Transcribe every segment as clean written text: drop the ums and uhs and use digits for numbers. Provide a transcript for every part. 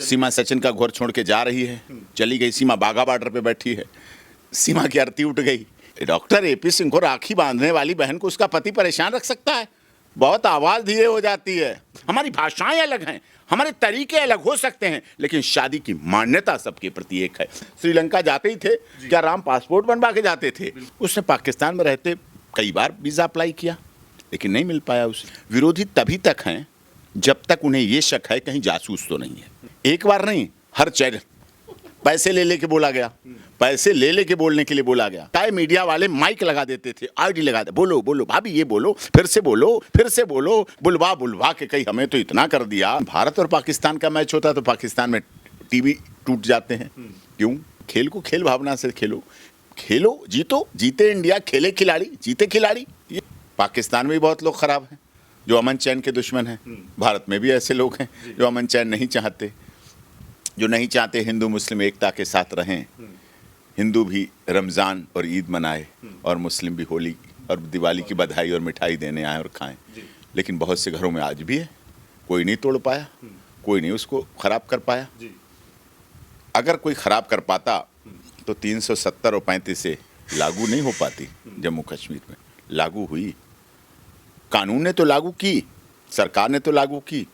सीमा सचिन का घर छोड़ के जा रही है, चली गई। सीमा बाघा बॉर्डर पे बैठी है, सीमा की आरती उठ गई। डॉक्टर एपी सिंह को राखी बांधने वाली बहन को उसका पति परेशान रख सकता है? बहुत आवाज धीरे हो जाती है। हमारी भाषाएं अलग हैं, हमारे तरीके अलग हो सकते हैं, लेकिन शादी की मान्यता सबके प्रति एक है। श्रीलंका जाते ही थे, क्या राम पासपोर्ट बनवा के जाते थे? उसने पाकिस्तान में रहते कई बार वीजा अप्लाई किया, लेकिन नहीं मिल पाया उसे। विरोधी तभी तक हैं जब तक उन्हें ये शक है कहीं जासूस तो नहीं है। एक बार नहीं, हर चैनल पैसे ले लेके बोला गया, पैसे ले लेके बोलने के लिए बोला गया। चाहे मीडिया वाले माइक लगा देते थे, आईडी लगा दे, बोलो बोलो भाभी ये बोलो, फिर से बोलो, फिर से बोलो, बुलवा बुलवा के कहीं हमें तो इतना कर दिया। भारत और पाकिस्तान का मैच होता तो पाकिस्तान में टीवी टूट जाते हैं। क्यों? खेल को खेल भावना से खेलो, खेलो जीतो, जीते इंडिया, खेले खिलाड़ी, जीते खिलाड़ी। ये पाकिस्तान में भी बहुत लोग खराब हैं जो अमन चैन के दुश्मन हैं, भारत में भी ऐसे लोग हैं जो अमन चैन नहीं चाहते, जो नहीं चाहते हिंदू मुस्लिम एकता के साथ रहें। हिंदू भी रमज़ान और ईद मनाए और मुस्लिम भी होली और दिवाली की बधाई और मिठाई देने आए और खाएं। लेकिन बहुत से घरों में आज भी है, कोई नहीं तोड़ पाया, कोई नहीं उसको ख़राब कर पाया। अगर कोई ख़राब कर पाता तो 370 और 35 से लागू नहीं हो पाती। जम्मू कश्मीर में लागू हुई, कानून ने तो लागू की, सरकार ने तो लागू की,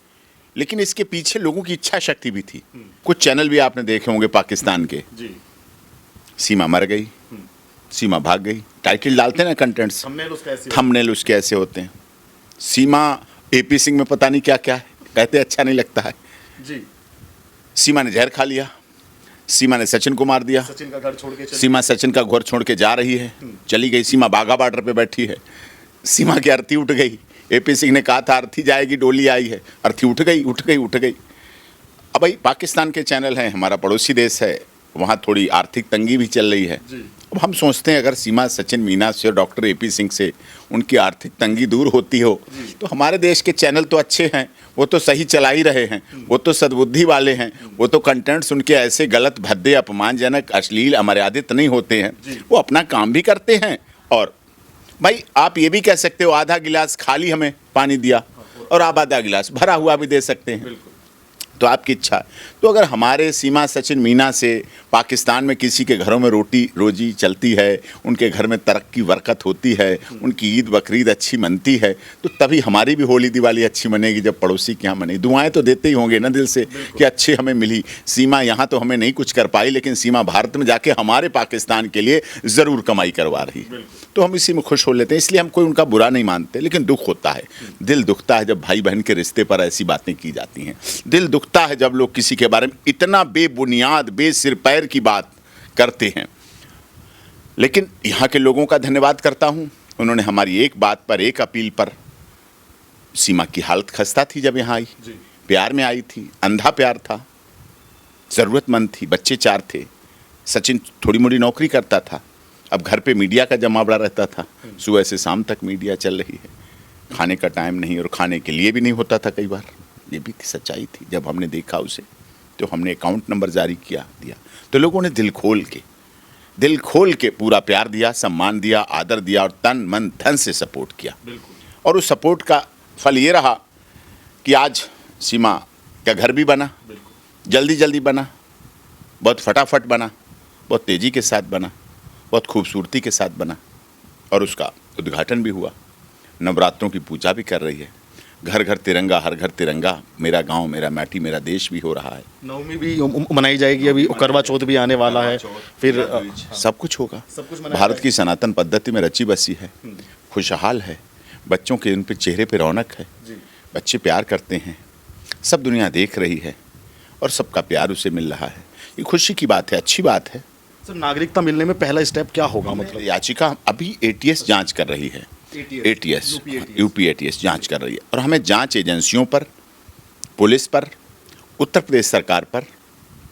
लेकिन इसके पीछे लोगों की इच्छा शक्ति भी थी। कुछ चैनल भी आपने देखे होंगे पाकिस्तान के, सीमा मर गई, सीमा भाग गई, टाइटल डालते ना कंटेंट्स, थंबनेल उसके ऐसे होते हैं। सीमा एपी सिंह में पता नहीं क्या क्या है, कहते अच्छा नहीं लगता है। सीमा ने जहर खा लिया, सीमा ने सचिन को मार दिया, सचिन का घर छोड़ के सीमा सचिन का घर छोड़ के जा रही है, चली गई। सीमा बाघा बॉर्डर पे बैठी है, सीमा की आरती उठ गई। एपी सिंह ने कहा था अर्थी जाएगी, डोली आई है, अर्थी उठ गई, उठ गई, उठ गई। अब भाई पाकिस्तान के चैनल हैं, हमारा पड़ोसी देश है, वहाँ थोड़ी आर्थिक तंगी भी चल रही है। अब हम सोचते हैं अगर सीमा सचिन मीना से और डॉक्टर एपी सिंह से उनकी आर्थिक तंगी दूर होती हो तो हमारे देश के चैनल तो अच्छे हैं, वो तो सही चला ही रहे हैं, वो तो सद्बुद्धि वाले हैं, वो तो कंटेंट्स उनके ऐसे गलत भद्दे अपमानजनक अश्लील अमर्यादित नहीं होते हैं, वो अपना काम भी करते हैं। और भाई आप ये भी कह सकते हो आधा गिलास खाली हमें पानी दिया और आप आधा गिलास भरा हुआ भी दे सकते हैं, तो आपकी इच्छा। तो अगर हमारे सीमा सचिन मीना से पाकिस्तान में किसी के घरों में रोटी रोजी चलती है, उनके घर में तरक्की बरकत होती है, उनकी ईद बकरीद अच्छी मनती है, तो तभी हमारी भी होली दिवाली अच्छी मनेगी जब पड़ोसी के यहाँ मनेगी। दुआएं तो देते ही होंगे ना दिल से कि अच्छी हमें मिली। सीमा यहाँ तो हमें नहीं कुछ कर पाई, लेकिन सीमा भारत में जाके हमारे पाकिस्तान के लिए ज़रूर कमाई करवा रही है, तो हम इसी में खुश हो लेते हैं। इसलिए हम कोई उनका बुरा नहीं मानते, लेकिन दुख होता है, दिल दुखता है जब भाई बहन के रिश्ते पर ऐसी बातें की जाती हैं। दिल दुखता है जब लोग किसी के बारे में इतना बेबुनियाद बेसिर पैर की बात करते हैं। लेकिन यहाँ के लोगों का धन्यवाद करता हूँ, उन्होंने हमारी एक बात पर, एक अपील पर, सीमा की हालत खस्ता थी जब यहाँ आई, प्यार में आई थी, अंधा प्यार था, ज़रूरतमंद थी, बच्चे 4 थे, सचिन थोड़ी मोड़ी नौकरी करता था, अब घर पे मीडिया का जमावड़ा रहता था, सुबह से शाम तक मीडिया चल रही है, खाने का टाइम नहीं और खाने के लिए भी नहीं होता था कई बार। ये भी सच्चाई थी। जब हमने देखा उसे तो हमने अकाउंट नंबर जारी किया, दिया, तो लोगों ने दिल खोल के पूरा प्यार दिया, सम्मान दिया, आदर दिया और तन मन धन से सपोर्ट किया। और उस सपोर्ट का फल ये रहा कि आज सीमा का घर भी बना, जल्दी जल्दी बना, बहुत फटाफट बना, बहुत तेज़ी के साथ बना, बहुत खूबसूरती के साथ बना, और उसका उद्घाटन भी हुआ। नवरात्रों की पूजा भी कर रही है, घर घर तिरंगा, हर घर तिरंगा, मेरा गांव मेरा माटी मेरा देश भी हो रहा है। नवमी भी मनाई जाएगी, अभी करवा चौथ भी आने वाला है, फिर सब कुछ होगा। भारत की सनातन पद्धति में रची बसी है, खुशहाल है, बच्चों के उन पे चेहरे पे रौनक है, बच्चे प्यार करते हैं, सब दुनिया देख रही है और सबका प्यार उसे मिल रहा है। ये खुशी की बात है, अच्छी बात है। सर, नागरिकता मिलने में पहला स्टेप क्या होगा? मतलब याचिका अभी ATS जांच कर रही है, यूपी ATS जांच कर रही है, और हमें जांच एजेंसियों पर, पुलिस पर, उत्तर प्रदेश सरकार पर,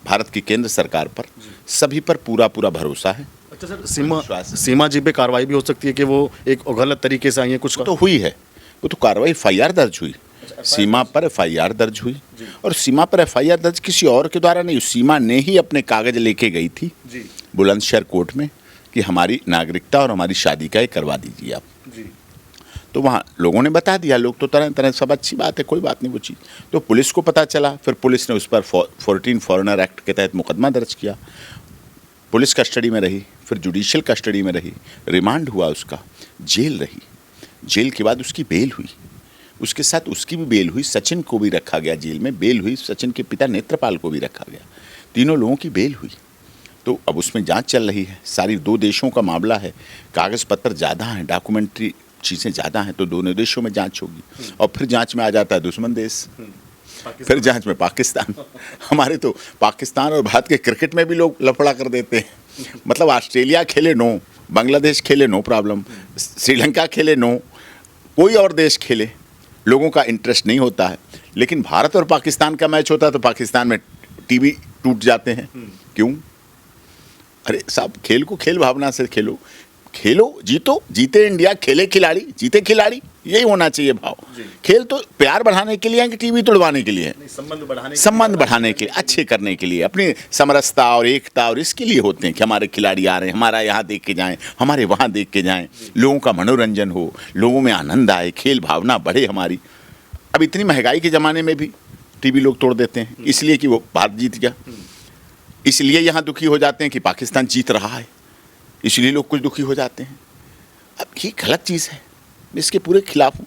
भारत की केंद्र सरकार पर, सभी पर पूरा भरोसा है। अच्छा सर, सीमा जी पे कार्रवाई भी हो सकती है कि वो एक गलत तरीके से आई है कुछ? तो हुई है, वो तो कार्रवाई FIR दर्ज हुई, सीमा पर FIR दर्ज हुई, और सीमा पर FIR दर्ज किसी और के द्वारा नहीं, सीमा ने ही अपने कागज लेके गई थी बुलंदशहर कोर्ट में कि हमारी नागरिकता और हमारी शादी का ये करवा दीजिए आप। तो वहाँ लोगों ने बता दिया, लोग तो तरह तरह सब अच्छी बात है, कोई बात नहीं वो चीज़। तो पुलिस को पता चला, फिर पुलिस ने उस पर 14 फॉरेनर एक्ट के तहत मुकदमा दर्ज किया, पुलिस कस्टडी में रही, फिर जुडिशियल कस्टडी में रही, रिमांड हुआ उसका, जेल रही, जेल के बाद उसकी बेल हुई, उसके साथ उसकी भी बेल हुई, सचिन को भी रखा गया जेल में, बेल हुई, सचिन के पिता नेत्रपाल को भी रखा गया, तीनों लोगों की बेल हुई। तो अब उसमें जांच चल रही है, सारी 2 देशों का मामला है, कागज़ पत्र ज़्यादा हैं, डॉक्यूमेंट्री चीज़ें ज़्यादा हैं, तो दोनों देशों में जांच होगी और फिर जांच में आ जाता है दुश्मन देश, फिर जांच में पाकिस्तान। हमारे तो पाकिस्तान और भारत के क्रिकेट में भी लोग लफड़ा कर देते हैं, मतलब ऑस्ट्रेलिया खेले नो, बांग्लादेश खेले नो प्रॉब्लम, श्रीलंका खेले नो, कोई और देश खेले, लोगों का इंटरेस्ट नहीं होता है। लेकिन भारत और पाकिस्तान का मैच होता है तो पाकिस्तान में टीवी टूट जाते हैं, क्यों? अरे साहब, खेल को खेल भावना से खेलो, खेलो जीतो, जीते इंडिया, खेले खिलाड़ी, जीते खिलाड़ी, यही होना चाहिए भाव। खेल तो प्यार बढ़ाने के लिए है कि टीवी तोड़वाने के लिए है? संबंध बढ़ाने के लिए, अच्छे करने के लिए, अपनी समरसता और एकता और इसके लिए होते हैं कि हमारे खिलाड़ी आ रहे हैं, हमारा यहाँ देख के जाएं, हमारे वहाँ देख के जाएं, लोगों का मनोरंजन हो, लोगों में आनंद आए, खेल भावना बढ़े हमारी। अब इतनी महंगाई के ज़माने में भी टीवी लोग तोड़ देते हैं, इसलिए कि वो भारत जीत गया, इसलिए यहाँ दुखी हो जाते हैं कि पाकिस्तान जीत रहा है, इसलिए लोग कुछ दुखी हो जाते हैं। अब ये गलत चीज़ है, मैं इसके पूरे खिलाफ हूँ।